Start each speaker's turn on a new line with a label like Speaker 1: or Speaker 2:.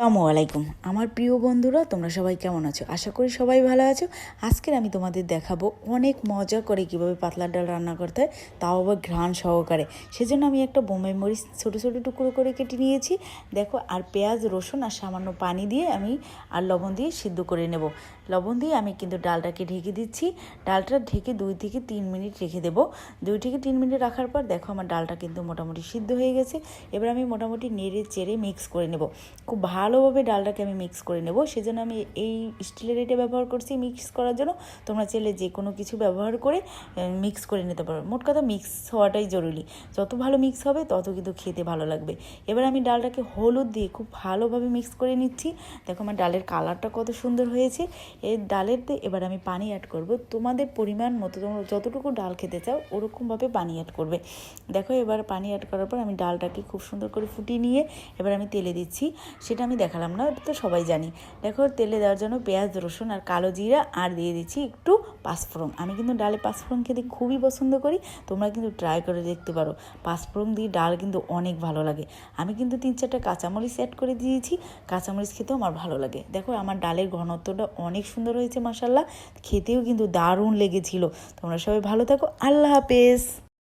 Speaker 1: আসসালামু আলাইকুম আমার প্রিয় বন্ধুরা, তোমরা সবাই কেমন আছো? আশা করি সবাই ভালো আছো। আজকের আমি তোমাদের দেখাবো অনেক মজা করে কিভাবে পাতলা ডাল রান্না করতে হয়, তাও আবার ঘ্রাণ সহকারে। সেজন্য আমি একটা বোম্বাই মরিচ ছোটো ছোটো টুকরো করে কেটে নিয়েছি, দেখো। আর পেঁয়াজ, রসুন আর সামান্য পানি দিয়ে আমি আর লবণ দিয়ে সিদ্ধ করে নেব। লবণ দিয়ে আমি কিন্তু ডালটাকে ঢেকে দিচ্ছি। ডালটা ঢেকে 2 থেকে 3 মিনিট রেখে দেবো। 2 থেকে 3 মিনিট রাখার পর দেখো আমার ডালটা কিন্তু মোটামুটি সিদ্ধ হয়ে গেছে। এবার আমি মোটামুটি নেড়ে চেড়ে মিক্স করে নেব। খুব ভালোভাবে ডালটাকে আমি মিক্স করে নেব। সেজন্য আমি এই স্টিলের এটা ব্যবহার করছি মিক্স করার জন্য। তোমরা চাইলে যে কোনো কিছু ব্যবহার করে মিক্স করে নিতে পারো। মোট কথা মিক্স হওয়াটাই জরুরি। যত ভালো মিক্স হবে তত কিন্তু খেতে ভালো লাগবে। এবার আমি ডালটাকে হলুদ দিয়ে খুব ভালোভাবে মিক্স করে নিচ্ছি। দেখো আমার ডালের কালারটা কত সুন্দর হয়েছে। এই ডালেরতে এবার আমি পানি অ্যাড করব। তোমাদের পরিমাণ মতো তোমরা যতটুকু ডাল খেতে চাও ওরকমভাবে পানি অ্যাড করবে। দেখো এবার পানি অ্যাড করার পর আমি ডালটাকে খুব সুন্দর করে ফুটিয়ে নিয়ে এবার আমি তেলে দিচ্ছি। সেটা আমি দেখালাম না, এটা তো সবাই জানি। দেখো তেলে দেওয়ার জন্য পেঁয়াজ, রসুন আর কালো জিরা আর দিয়ে দিচ্ছি একটু পাঁচফোড়ন। আমি কিন্তু ডালে পাঁচফোড়ন খেতে খুবই পছন্দ করি, তোমরা কিন্তু ট্রাই করে দেখতে পারো। পাঁচফোড়ন দিয়ে ডাল কিন্তু অনেক ভালো লাগে। আমি কিন্তু 3-4টা কাঁচামরিচ অ্যাড করে দিয়েছি, কাঁচামরিচ খেতেও আমার ভালো লাগে। দেখো আমার ডালের ঘনত্বটা অনেক সুন্দর হয়েছে মাশাআল্লাহ, খেতেও কিন্তু দারুণ লেগেছিল। তোমরা সবাই ভালো থাকো, আল্লাহ হাফেজ।